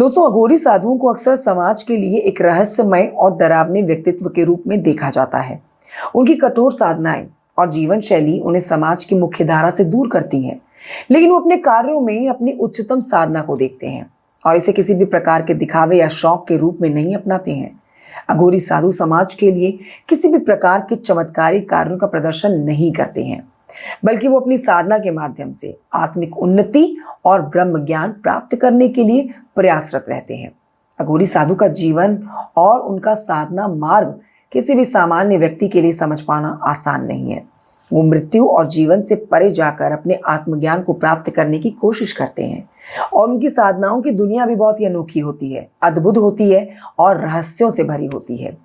दोस्तों, अघोरी साधुओं को अक्सर समाज के लिए एक रहस्यमय और डरावने व्यक्तित्व के रूप में देखा जाता है। उनकी कठोर साधनाएं और जीवन शैली उन्हें समाज की मुख्य धारा से दूर करती हैं, लेकिन वो अपने कार्यों में अपनी उच्चतम साधना को देखते हैं और इसे किसी भी प्रकार के दिखावे या शौक के रूप में नहीं अपनाते हैं। अघोरी साधु समाज के लिए किसी भी प्रकार के चमत्कारी कार्यों का प्रदर्शन नहीं करते हैं, बल्कि वो अपनी साधना के माध्यम से आत्मिक उन्नति और ब्रह्म ज्ञान प्राप्त करने के लिए प्रयासरत रहते हैं। अघोरी साधु का जीवन और उनका साधना मार्ग किसी भी सामान्य व्यक्ति के लिए समझ पाना आसान नहीं है। वो मृत्यु और जीवन से परे जाकर अपने आत्मज्ञान को प्राप्त करने की कोशिश करते हैं और उनकी साधनाओं की दुनिया भी बहुत ही अनोखी होती है, अद्भुत होती है और रहस्यों से भरी होती है।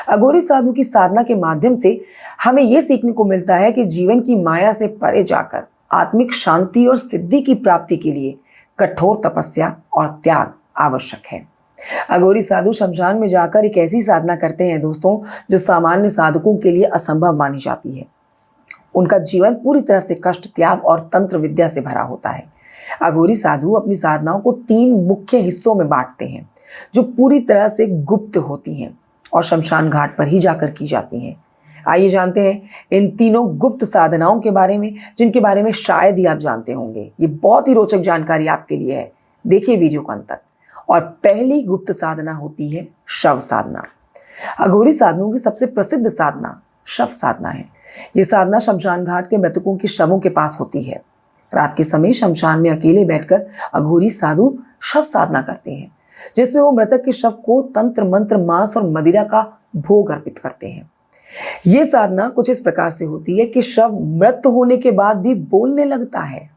अघोरी साधु की साधना के माध्यम से हमें यह सीखने को मिलता है कि जीवन की माया से परे जाकर आत्मिक शांति और सिद्धि की प्राप्ति के लिए कठोर तपस्या और त्याग आवश्यक है। अघोरी साधु शमशान में जाकर एक ऐसी साधना करते हैं दोस्तों, जो सामान्य साधकों के लिए असंभव मानी जाती है। उनका जीवन पूरी तरह से कष्ट, त्याग और तंत्र विद्या से भरा होता है। अघोरी साधु अपनी साधनाओं को 3 मुख्य हिस्सों में बांटते हैं, जो पूरी तरह से गुप्त होती हैं और शमशान घाट पर ही जाकर की जाती हैं। आइए जानते हैं इन तीनों गुप्त साधनाओं के बारे में, जिनके बारे में शायद ही आप जानते होंगे। ये बहुत ही रोचक जानकारी आपके लिए है, देखिए वीडियो को अंत तक। और पहली गुप्त साधना होती है शव साधना। अघोरी साधुओं की सबसे प्रसिद्ध साधना शव साधना है। ये साधना शमशान घाट के मृतकों के शवों के पास होती है। रात के समय शमशान में अकेले बैठकर अघोरी साधु शव साधना करते हैं, जिसमें वो मृतक के शव को तंत्र मंत्र, मांस और मदिरा का भोग अर्पित करते हैं। ये साधना कुछ इस प्रकार से होती है कि शव मृत होने के बाद भी बोलने लगता है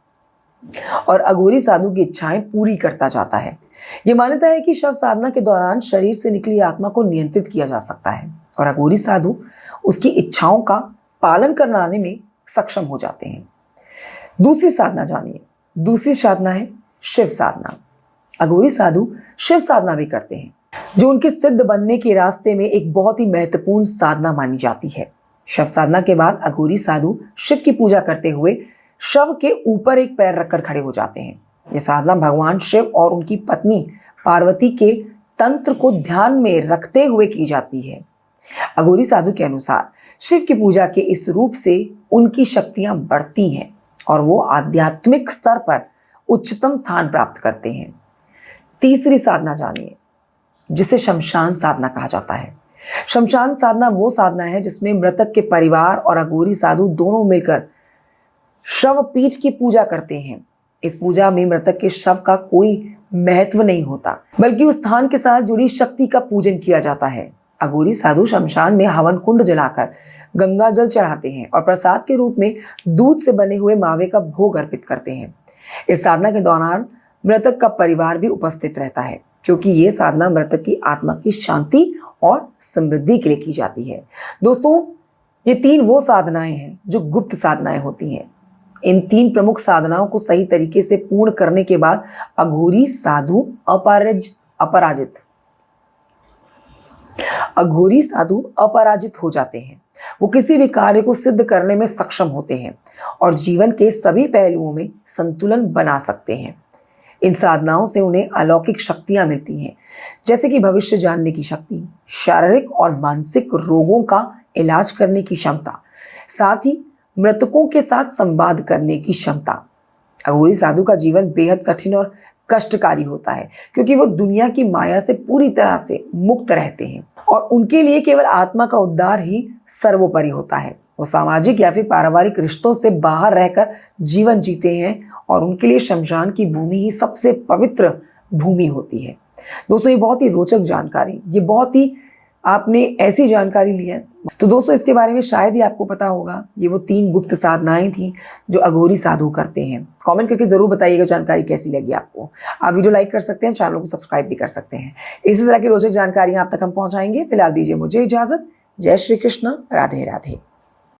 और अघोरी साधु की इच्छाएं पूरी करता जाता है। ये मान्यता है कि शव साधना के दौरान शरीर से निकली आत्मा को नियंत्रित किया जा सकता है और अघोरी साधु उसकी इच्छाओं का पालन कराने में सक्षम हो जाते हैं। दूसरी साधना जानिए। दूसरी साधना है शिव साधना। अघोरी साधु शिव साधना भी करते हैं, जो उनके सिद्ध बनने के रास्ते में एक बहुत ही महत्वपूर्ण साधना मानी जाती है। शव साधना के बाद अघोरी साधु शिव की पूजा करते हुए शव के ऊपर एक पैर रखकर खड़े हो जाते हैं। यह साधना भगवान शिव और उनकी पत्नी पार्वती के तंत्र को ध्यान में रखते हुए की जाती है। अघोरी साधु के अनुसार शिव की पूजा के इस रूप से उनकी शक्तियां बढ़ती हैं और वो आध्यात्मिक स्तर पर उच्चतम स्थान प्राप्त करते हैं। तीसरी साधना जानिए, जिसे शमशान साधना कहा जाता है। शमशान साधना वो साधना है जिसमें मृतक के परिवार और अघोरी साधु दोनों मिलकर शव पीठ की पूजा करते हैं। इस पूजा में मृतक के शव का कोई महत्व नहीं होता, बल्कि उस स्थान के साथ जुड़ी शक्ति का पूजन किया जाता है। अघोरी साधु शमशान में हवन कुंड जलाकर गंगा जल चढ़ाते हैं और प्रसाद के रूप में दूध से बने हुए मावे का भोग अर्पित करते हैं। इस साधना के दौरान मृतक का परिवार भी उपस्थित रहता है, क्योंकि ये साधना मृतक की आत्मा की शांति और समृद्धि के लिए की जाती है। दोस्तों, ये 3 वो साधनाएं हैं जो गुप्त साधनाएं होती हैं। इन 3 प्रमुख साधनाओं को सही तरीके से पूर्ण करने के बाद अघोरी साधु अपराजित हो जाते हैं। वो किसी भी कार्य को सिद्ध करने में सक्षम होते हैं और जीवन के सभी पहलुओं में संतुलन बना सकते हैं। इन साधनाओं से उन्हें अलौकिक शक्तियां मिलती हैं, जैसे कि भविष्य जानने की शक्ति, शारीरिक और मानसिक रोगों का इलाज करने की क्षमता, साथ ही मृतकों के साथ संवाद करने की क्षमता। अघोरी साधु का जीवन बेहद कठिन और कष्टकारी होता है, क्योंकि वो दुनिया की माया से पूरी तरह से मुक्त रहते हैं और उनके लिए केवल आत्मा का उद्धार ही सर्वोपरि होता है। वो सामाजिक या फिर पारिवारिक रिश्तों से बाहर रहकर जीवन जीते हैं और उनके लिए शमशान की भूमि ही सबसे पवित्र भूमि होती है। दोस्तों, ये बहुत ही रोचक जानकारी, ये बहुत ही आपने ऐसी जानकारी ली है। तो दोस्तों, इसके बारे में शायद ही आपको पता होगा। ये वो 3 गुप्त साधनाएं थी जो अघोरी साधु करते हैं। कमेंट करके जरूर बताइएगा जानकारी कैसी लगी आपको। आप वीडियो लाइक कर सकते हैं, चैनल को सब्सक्राइब भी कर सकते हैं। इसी तरह की रोचक जानकारियां आप तक हम पहुंचाएंगे। फिलहाल दीजिए मुझे इजाजत। जय श्री कृष्ण, राधे राधे।